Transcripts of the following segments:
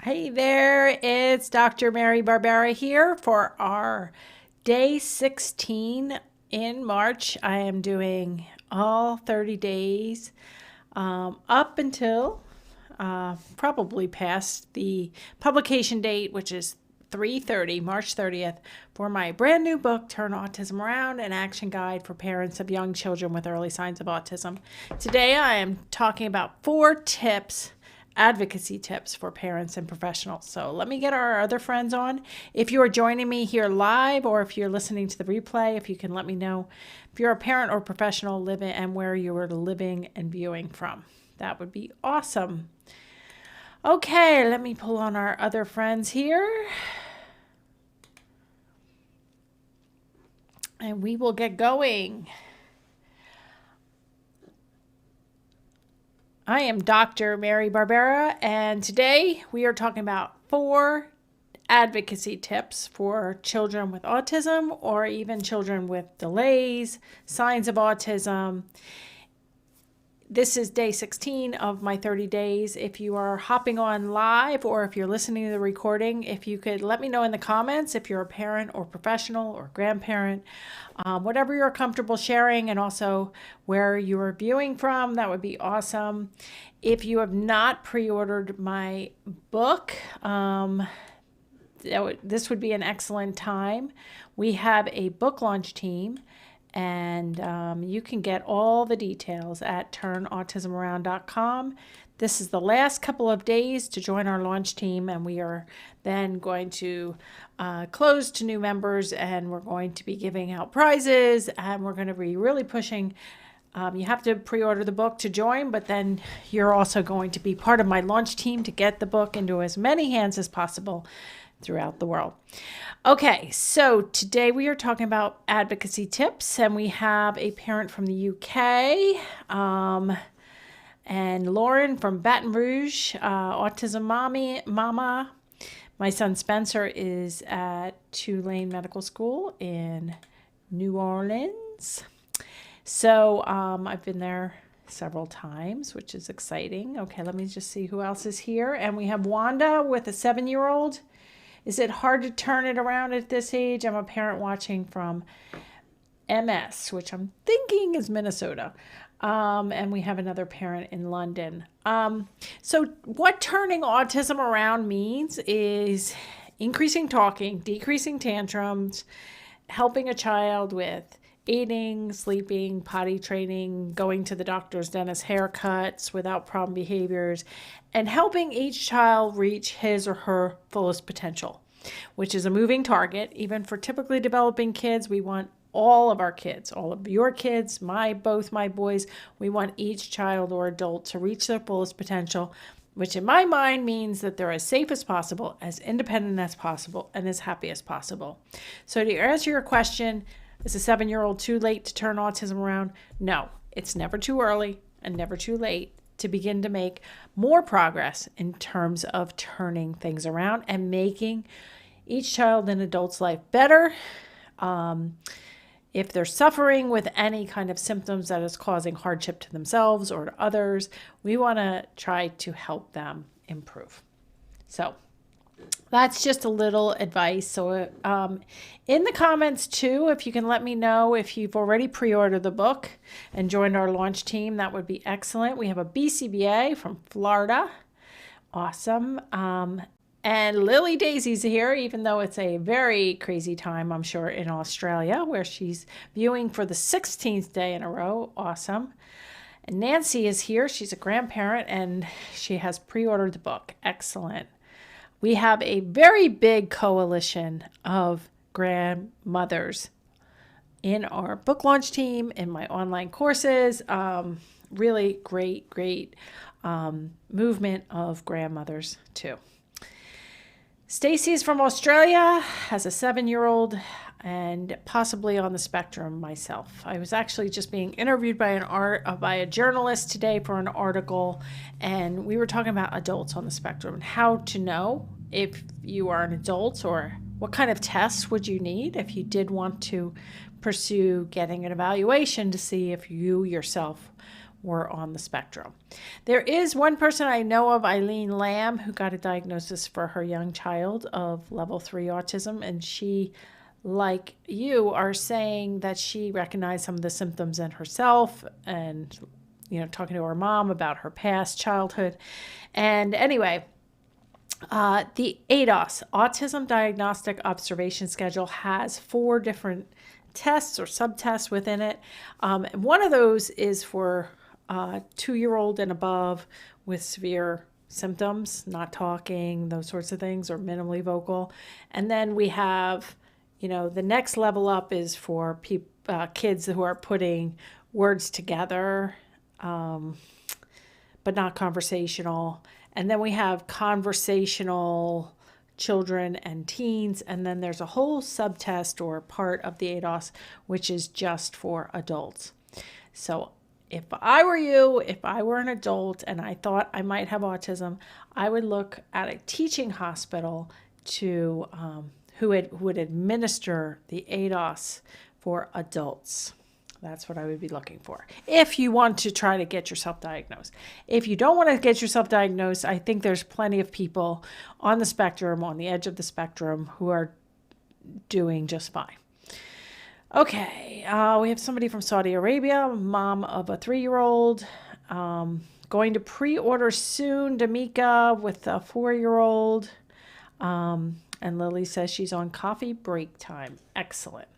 Hey there, it's Dr. Mary Barbera here for our day 16 in March. I am doing all 30 days up until probably past the publication date, which is March 30th, for my brand new book, Turn Autism Around, an action guide for parents of young children with early signs of autism. Today I am talking about 4 tips, advocacy tips for parents and professionals. So let me get our other friends on. If you are joining me here live or if you're listening to the replay, if you can let me know if you're a parent or professional living and where you are living and viewing from. That would be awesome. Okay, let me pull on our other friends here. And we will get going. I am Dr. Mary Barbera, and today we are talking about 4 advocacy tips for children with autism or even children with delays, signs of autism. This is day 16 of my 30 days. If you are hopping on live or if you're listening to the recording, if you could let me know in the comments if you're a parent or professional or grandparent, whatever you're comfortable sharing, and also where you are viewing from, that would be awesome. If you have not pre-ordered my book, this would be an excellent time. We have a book launch team, and you can get all the details at turnautismaround.com. This is the last couple of days to join our launch team, and we are then going to close to new members, and we're going to be giving out prizes, and we're going to be really pushing. You have to pre-order the book to join, but then you're also going to be part of my launch team to get the book into as many hands as possible throughout the world. Okay, so today we are talking about advocacy tips, and we have a parent from the UK, and Lauren from Baton Rouge, autism mama. My son Spencer is at Tulane Medical School in New Orleans. So I've been there several times, which is exciting. Okay, let me just see who else is here. And we have Wanda with a 7-year-old. Is it hard to turn it around at this age? I'm a parent watching from MS, which I'm thinking is Minnesota. And we have another parent in London. So what turning autism around means is increasing talking, decreasing tantrums, helping a child with eating, sleeping, potty training, going to the doctor's, dentist, haircuts without problem behaviors, and helping each child reach his or her fullest potential, which is a moving target. Even for typically developing kids, we want all of our kids, all of your kids, both my boys, we want each child or adult to reach their fullest potential, which in my mind means that they're as safe as possible, as independent as possible, and as happy as possible. So to answer your question, is a 7-year-old too late to turn autism around? No, it's never too early and never too late to begin to make more progress in terms of turning things around and making each child and adult's life better. If they're suffering with any kind of symptoms that is causing hardship to themselves or to others, we want to try to help them improve. So that's just a little advice. So in the comments too, if you can let me know if you've already pre-ordered the book and joined our launch team, that would be excellent. We have a BCBA from Florida. Awesome. And Lily Daisy's here, even though it's a very crazy time, I'm sure, in Australia, where she's viewing for the 16th day in a row. Awesome. And Nancy is here. She's a grandparent, and she has pre-ordered the book. Excellent. We have a very big coalition of grandmothers in our book launch team, in my online courses. Really great movement of grandmothers too. Stacy is from Australia, has a 7-year-old, and possibly on the spectrum myself. I was actually just being interviewed by a journalist today for an article, and we were talking about adults on the spectrum and how to know if you are an adult, or what kind of tests would you need if you did want to pursue getting an evaluation to see if you yourself were on the spectrum. There is one person I know of, Eileen Lamb, who got a diagnosis for her young child of level 3 autism, and she, like you, are saying that she recognized some of the symptoms in herself and, talking to her mom about her past childhood. And anyway, the ADOS, Autism Diagnostic Observation Schedule, has 4 different tests or subtests within it. One of those is for 2-year-old and above with severe symptoms, not talking, those sorts of things, or minimally vocal. And then we have, the next level up is for kids who are putting words together, but not conversational. And then we have conversational children and teens. And then there's a whole subtest or part of the ADOS, which is just for adults. So if I were you, if I were an adult and I thought I might have autism, I would look at a teaching hospital to who would administer the ADOS for adults. That's what I would be looking for if you want to try to get yourself diagnosed. If you don't want to get yourself diagnosed, I think there's plenty of people on the spectrum, on the edge of the spectrum, who are doing just fine. Okay, we have somebody from Saudi Arabia, mom of a 3-year-old, going to pre-order soon, D'Amica, with a 4-year-old. And Lily says she's on coffee break time. Excellent.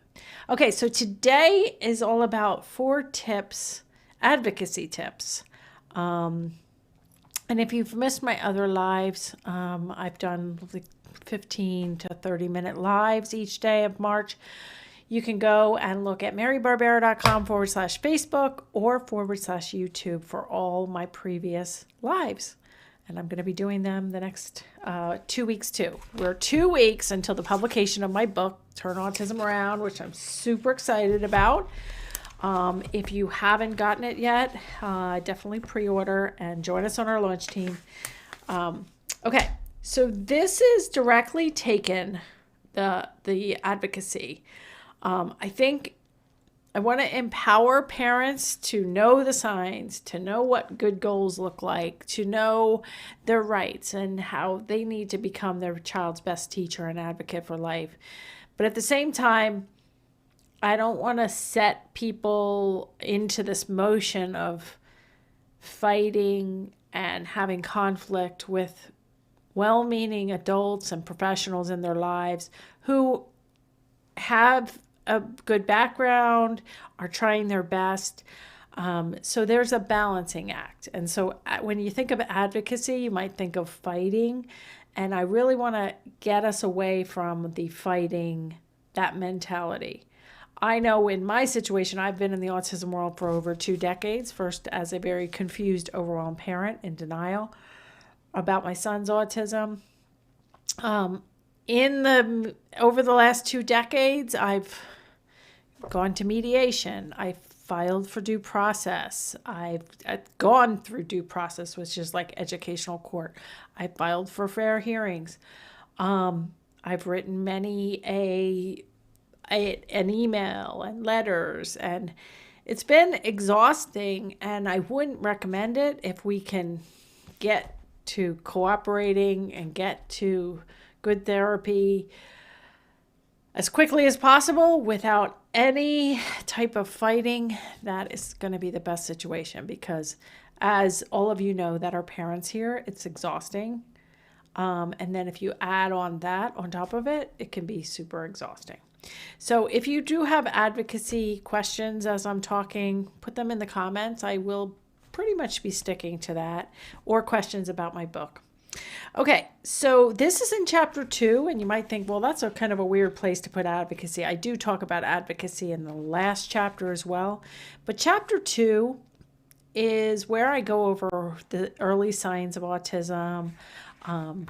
Okay, so today is all about 4 tips, advocacy tips. And if you've missed my other lives, I've done like 15 to 30-minute lives each day of March. You can go and look at marybarbera.com/Facebook or /YouTube for all my previous lives. And I'm going to be doing them the next 2 weeks too. We're 2 weeks until the publication of my book, Turn Autism Around, which I'm super excited about. If you haven't gotten it yet, definitely pre-order and join us on our launch team. Okay, so this is directly taken, the advocacy. I think I want to empower parents to know the signs, to know what good goals look like, to know their rights and how they need to become their child's best teacher and advocate for life. But at the same time, I don't want to set people into this motion of fighting and having conflict with well-meaning adults and professionals in their lives who have a good background, are trying their best. So there's a balancing act. And so when you think of advocacy, you might think of fighting. And I really want to get us away from the fighting, that mentality. I know in my situation, I've been in the autism world for over 2 decades, first as a very confused, overwhelmed parent in denial about my son's autism. Over the last 2 decades, I've gone to mediation. I filed for due process. I've gone through due process, which is like educational court. I filed for fair hearings. I've written many an email and letters, and it's been exhausting, and I wouldn't recommend it if we can get to cooperating and get to good therapy as quickly as possible without any type of fighting. That is going to be the best situation, because as all of you know that are parents here, it's exhausting. And then if you add on that on top of it, it can be super exhausting. So if you do have advocacy questions as I'm talking, put them in the comments. I will pretty much be sticking to that, or questions about my book. Okay, so this is in chapter 2, and you might think, well, that's a kind of a weird place to put advocacy. I do talk about advocacy in the last chapter as well, but chapter 2 is where I go over the early signs of autism,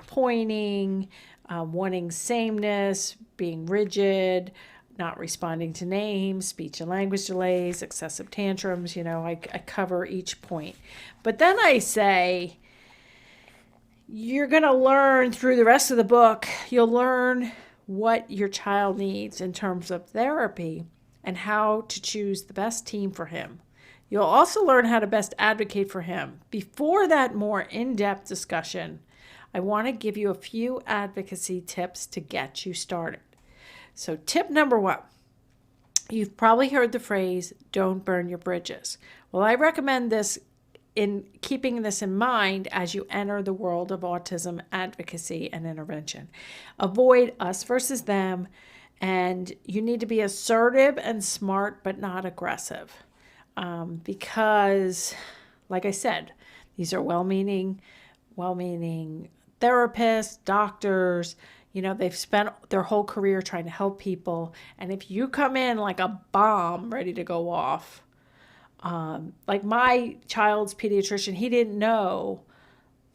pointing, wanting sameness, being rigid, not responding to names, speech and language delays, excessive tantrums. I cover each point. But then I say, you're going to learn through the rest of the book, you'll learn what your child needs in terms of therapy and how to choose the best team for him. You'll also learn how to best advocate for him. Before that more in-depth discussion, I want to give you a few advocacy tips to get you started. So tip number 1, you've probably heard the phrase, don't burn your bridges. Well, I recommend this in keeping this in mind as you enter the world of autism advocacy and intervention. Avoid us versus them, and you need to be assertive and smart, but not aggressive. Because, like I said, these are well-meaning therapists, doctors, they've spent their whole career trying to help people. And if you come in like a bomb ready to go off, like my child's pediatrician, he didn't know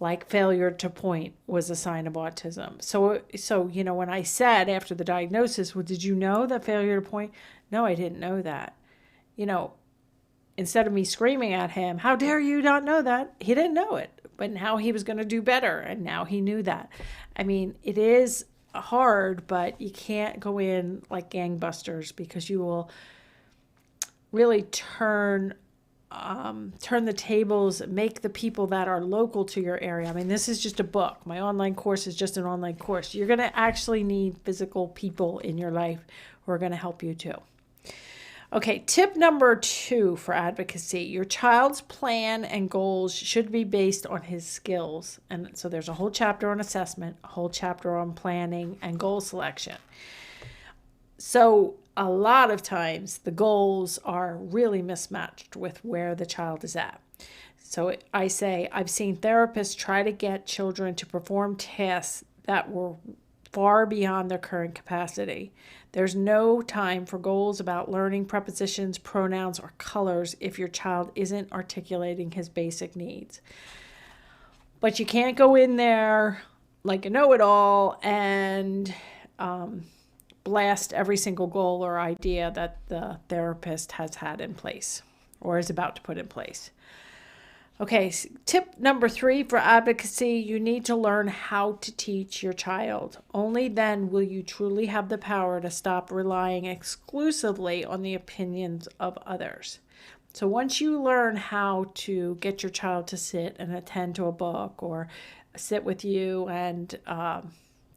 like failure to point was a sign of autism. So when I said after the diagnosis, well, did you know that failure to point? No, I didn't know that. Instead of me screaming at him, how dare you not know that? He didn't know it, but now he was going to do better. And now he knew that. I mean, it is hard, but you can't go in like gangbusters, because you will really turn the tables, make the people that are local to your area. I mean, this is just a book. My online course is just an online course. You're going to actually need physical people in your life who are going to help you too. Okay, tip number 2 for advocacy. Your child's plan and goals should be based on his skills. And so there's a whole chapter on assessment, a whole chapter on planning and goal selection. So a lot of times the goals are really mismatched with where the child is at. So I say, I've seen therapists try to get children to perform tasks that were far beyond their current capacity. There's no time for goals about learning prepositions, pronouns, or colors if your child isn't articulating his basic needs. But you can't go in there like a know-it-all and blast every single goal or idea that the therapist has had in place or is about to put in place. Okay, tip number 3 for advocacy, you need to learn how to teach your child. Only then will you truly have the power to stop relying exclusively on the opinions of others. So once you learn how to get your child to sit and attend to a book, or sit with you and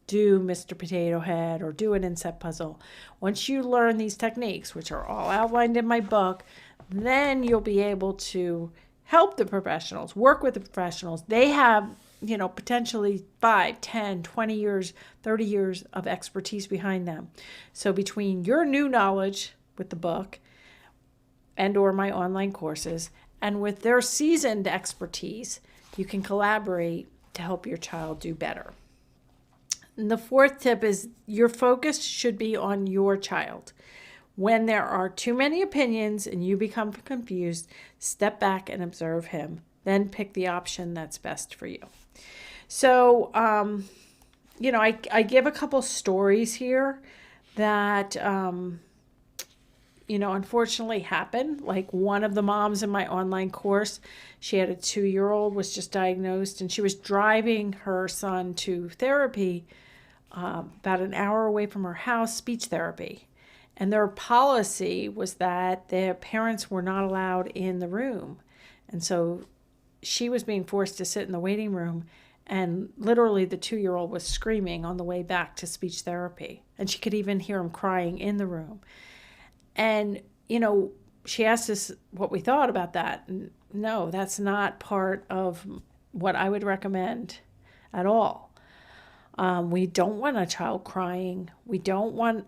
do Mr. Potato Head or do an inset puzzle, once you learn these techniques, which are all outlined in my book, then you'll be able to help the professionals, work with the professionals. They have, potentially 5, 10, 20 years, 30 years of expertise behind them. So between your new knowledge with the book and or my online courses, and with their seasoned expertise, you can collaborate to help your child do better. And the 4th tip is your focus should be on your child. When there are too many opinions and you become confused, step back and observe him. Then pick the option that's best for you. So, I give a couple stories here that, unfortunately happened. Like one of the moms in my online course, she had a 2-year-old, was just diagnosed, and she was driving her son to therapy about an hour away from her house, speech therapy. And their policy was that their parents were not allowed in the room. And so she was being forced to sit in the waiting room, and literally the 2-year-old was screaming on the way back to speech therapy. And she could even hear him crying in the room. And, she asked us what we thought about that. And no, that's not part of what I would recommend at all. We don't want a child crying. We don't want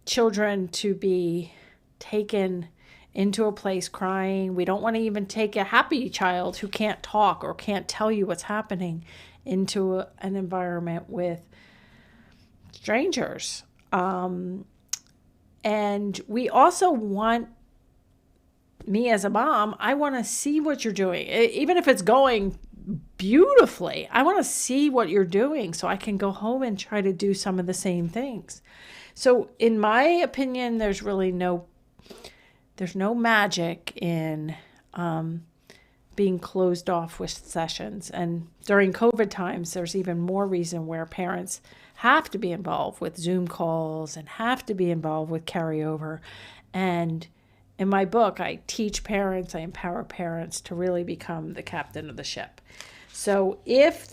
children to be taken into a place crying. We don't want to even take a happy child who can't talk or can't tell you what's happening into an environment with strangers. And we also want, me as a mom, I want to see what you're doing. Even if it's going beautifully, I want to see what you're doing so I can go home and try to do some of the same things. So in my opinion, there's no magic in being closed off with sessions. And during COVID times, there's even more reason where parents have to be involved with Zoom calls and have to be involved with carryover. And in my book, I teach parents, I empower parents to really become the captain of the ship. So if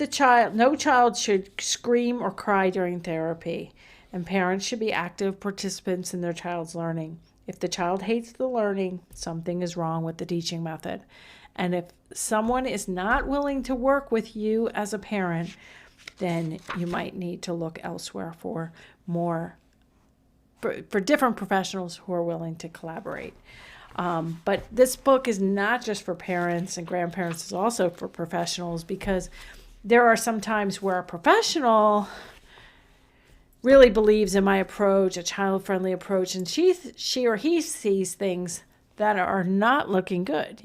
no child should scream or cry during therapy, and parents should be active participants in their child's learning. If the child hates the learning, something is wrong with the teaching method. And if someone is not willing to work with you as a parent, then you might need to look elsewhere for different professionals who are willing to collaborate. But this book is not just for parents and grandparents, it's also for professionals, because there are some times where a professional really believes in my approach, a child-friendly approach, and she or he sees things that are not looking good,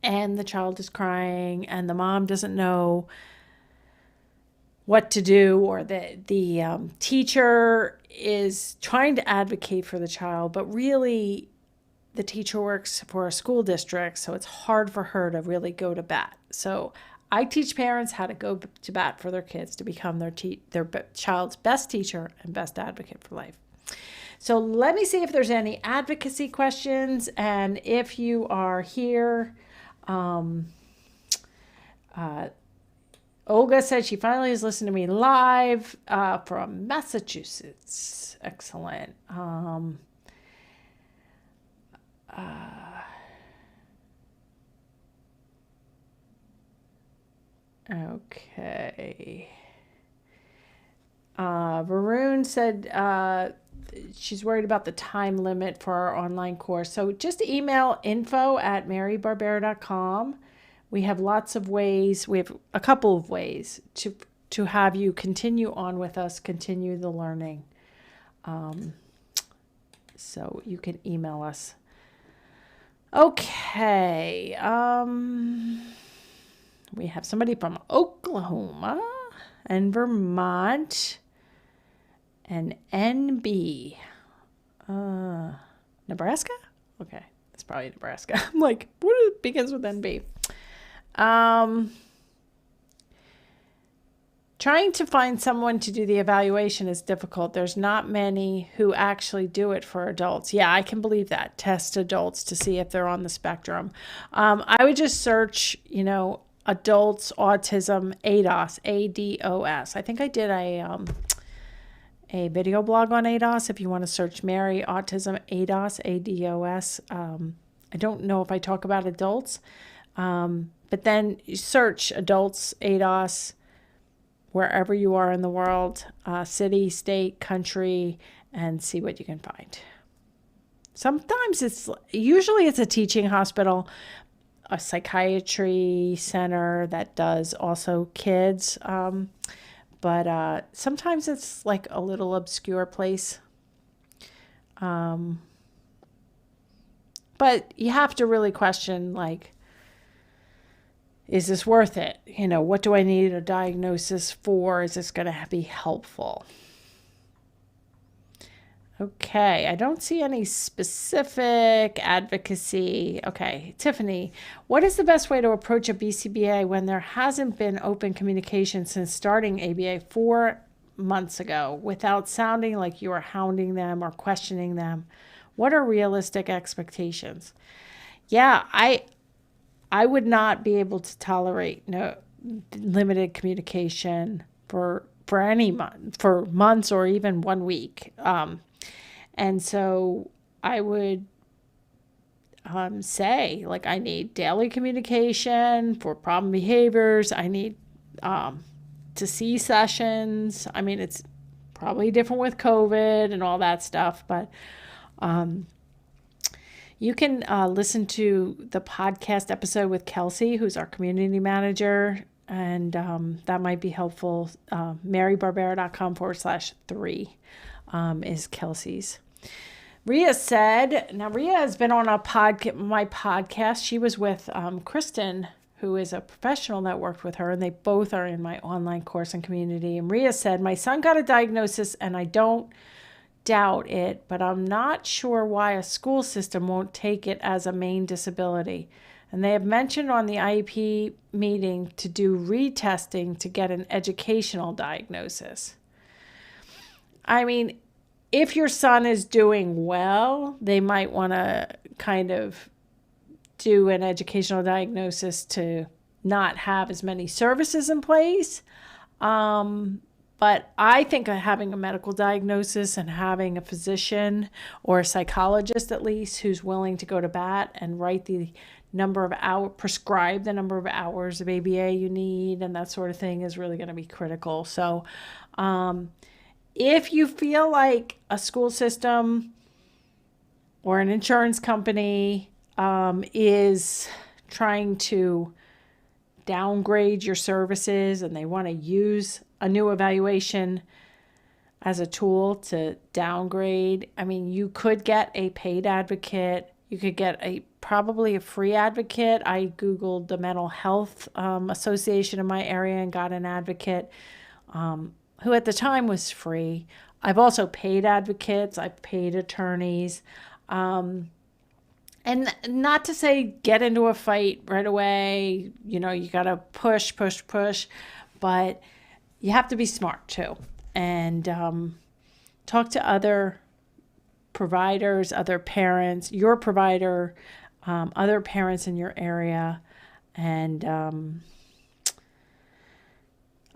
and the child is crying and the mom doesn't know what to do, or the teacher is trying to advocate for the child, but really the teacher works for a school district, so it's hard for her to really go to bat. So I teach parents how to go to bat for their kids to become their child's best teacher and best advocate for life. So let me see if there's any advocacy questions, and if you are here, Olga said she finally has listened to me live from Massachusetts. Excellent. Okay. Varun said she's worried about the time limit for our online course. So just email info@marybarbera.com. We have lots of ways. We have a couple of ways to have you continue on with us, continue the learning. So you can email us. Okay. We have somebody from Oklahoma and Vermont and NB. Nebraska? Okay. It's probably Nebraska. I'm like, what begins with NB? Trying to find someone to do the evaluation is difficult. There's not many who actually do it for adults. Yeah, I can believe that. Test adults to see if they're on the spectrum. I would just search, adults, autism, ADOS, ADOS. I think I did a video blog on ADOS. If you want to search Mary Autism, ADOS, ADOS. I don't know if I talk about adults. But then you search adults, ADOS, wherever you are in the world, city, state, country, and see what you can find. Usually it's a teaching hospital, a psychiatry center that does also kids. But sometimes it's like a little obscure place. But you have to really question, is this worth it? What do I need a diagnosis for? Is this going to be helpful? Okay, I don't see any specific advocacy. Okay, Tiffany, what is the best way to approach a BCBA when there hasn't been open communication since starting ABA 4 months ago without sounding like you are hounding them or questioning them? What are realistic expectations? Yeah, I would not be able to tolerate limited communication for months or even 1 week. And so I would say, I need daily communication for problem behaviors. I need to see sessions. I mean, it's probably different with COVID and all that stuff, but you can listen to the podcast episode with Kelsey, who's our community manager, and that might be helpful. marybarbera.com/3 is Kelsey's. Ria has been on my podcast. She was with Kristen, who is a professional that worked with her, and they both are in my online course and community. And Ria said, my son got a diagnosis, and I don't doubt it, but I'm not sure why a school system won't take it as a main disability. And they have mentioned on the IEP meeting to do retesting to get an educational diagnosis. I mean, if your son is doing well, they might want to kind of do an educational diagnosis to not have as many services in place. But I think having a medical diagnosis and having a physician or a psychologist at least who's willing to go to bat and write the number of hours, prescribe the number of hours of ABA you need and that sort of thing is really going to be critical. So if you feel like a school system or an insurance company is trying to downgrade your services and they want to use a new evaluation as a tool to downgrade, I mean, you could get a paid advocate. You could get probably a free advocate. I Googled the Mental Health Association in my area and got an advocate who at the time was free. I've also paid advocates. I've paid attorneys. And not to say get into a fight right away, you got to push, but you have to be smart too. And talk to other providers, other parents, your provider, other parents in your area. And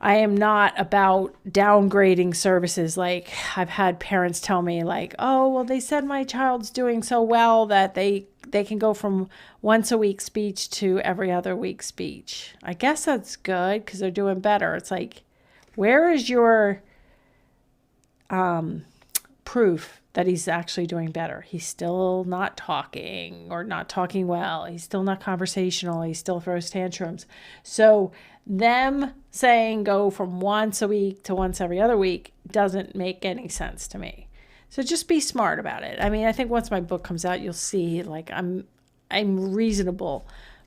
I am not about downgrading services. Like I've had parents tell me like, oh, well, they said my child's doing so well that they can go from once a week speech to every other week speech. I guess that's good because they're doing better. It's like, where is your proof that he's actually doing better? He's still not talking or not talking well. He's still not conversational. He still throws tantrums. So them saying go from once a week to once every other week doesn't make any sense to me. So just be smart about it. I mean, I think once my book comes out, you'll see like I'm reasonable,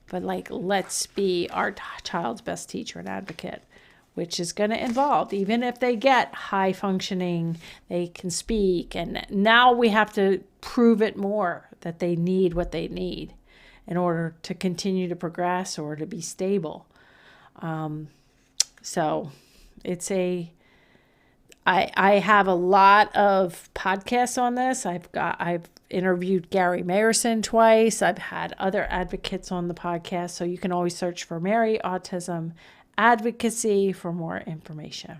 but like let's be our child's best teacher and advocate, which is going to involve, even if they get high functioning, they can speak. And now we have to prove it more that they need what they need in order to continue to progress or to be stable. So it's I have a lot of podcasts on this. I've interviewed Gary Mayerson twice. I've had other advocates on the podcast. So you can always search for Mary Autism Advocacy for more information.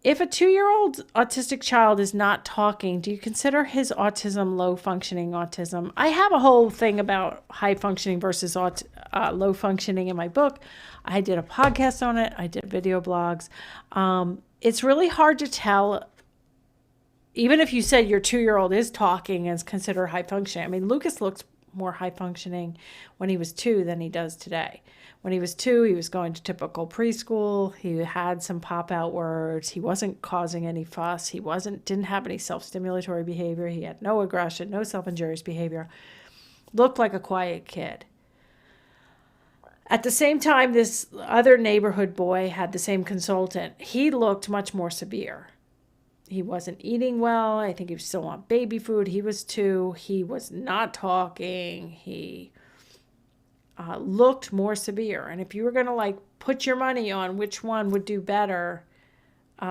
If a 2-year-old autistic child is not talking, do you consider his autism low functioning autism? I have a whole thing about high functioning versus low functioning in my book. I did a podcast on it. I did video blogs. It's really hard to tell. Even if you said your 2-year-old is talking and is considered high functioning. I mean, Lucas looks more high functioning when he was 2 than he does today. When he was 2, he was going to typical preschool. He had some pop-out words. He wasn't causing any fuss. He didn't have any self-stimulatory behavior. He had no aggression, no self-injurious behavior. Looked like a quiet kid. At the same time, this other neighborhood boy had the same consultant. He looked much more severe. He wasn't eating well. I think he was still on baby food. He was 2. He was not talking. He looked more severe. And if you were going to like put your money on which one would do better,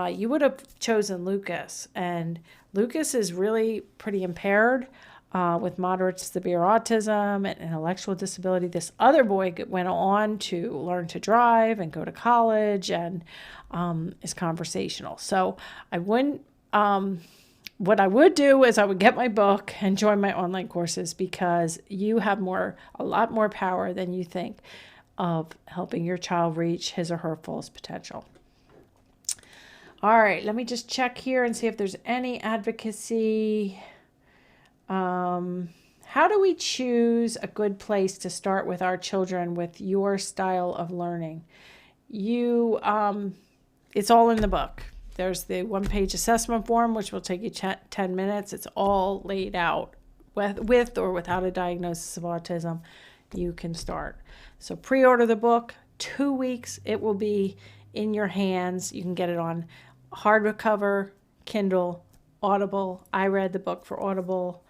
you would have chosen Lucas. And Lucas is really pretty impaired with moderate to severe autism and intellectual disability. This other boy went on to learn to drive and go to college and is conversational. So I wouldn't, what I would do is I would get my book and join my online courses because you have a lot more power than you think of helping your child reach his or her fullest potential. All right, let me just check here and see if there's any advocacy. How do we choose a good place to start with our children with your style of learning? It's all in the book. There's the 1-page assessment form, which will take you 10 minutes. It's all laid out with or without a diagnosis of autism. You can start. So pre-order the book. 2 weeks, it will be in your hands. You can get it on hardcover, Kindle, Audible. I read the book for Audible.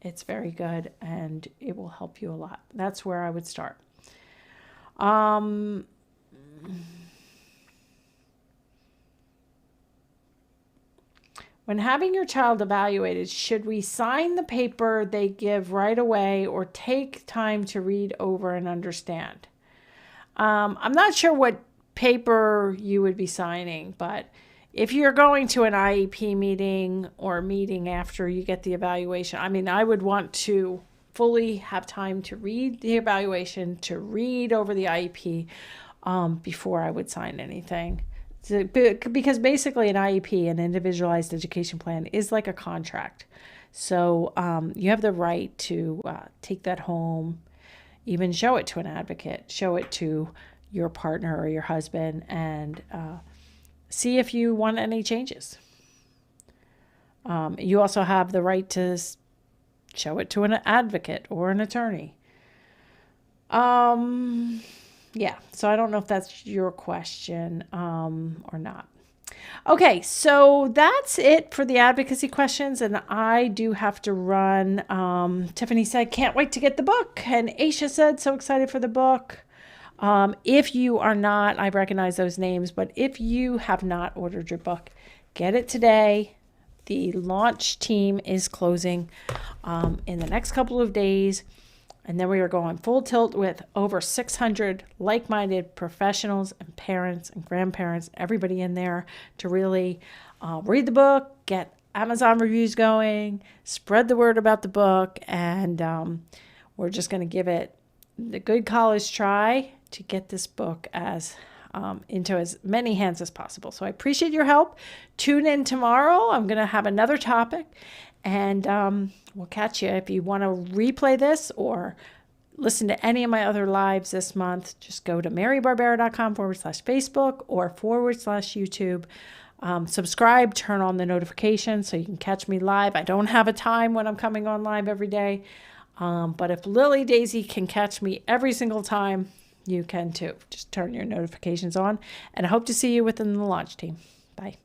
It's very good, and it will help you a lot. That's where I would start. When having your child evaluated, should we sign the paper they give right away or take time to read over and understand? I'm not sure what paper you would be signing, but if you're going to an IEP meeting or a meeting after you get the evaluation, I would want to fully have time to read the evaluation, to read over the IEP before I would sign anything. Because basically an IEP, an individualized education plan, is like a contract. So you have the right to take that home, even show it to an advocate, show it to your partner or your husband, and see if you want any changes. You also have the right to show it to an advocate or an attorney. Yeah, so I don't know if that's your question or not. Okay, so that's it for the advocacy questions, and I do have to run. Tiffany said, can't wait to get the book, and Aisha said, so excited for the book. If you are not, I recognize those names, but if you have not ordered your book, get it today. The launch team is closing in the next couple of days. And then we are going full tilt with over 600 like-minded professionals and parents and grandparents, everybody in there to really read the book, get Amazon reviews going, spread the word about the book, and we're just going to give it the good college try to get this book into as many hands as possible. So I appreciate your help. Tune in tomorrow. I'm going to have another topic. And we'll catch you. If you want to replay this or listen to any of my other lives this month, just go to marybarbera.com/Facebook or /YouTube. Subscribe, turn on the notifications so you can catch me live. I don't have a time when I'm coming on live every day. But if Lily Daisy can catch me every single time, you can too. Just turn your notifications on. And I hope to see you within the launch team. Bye.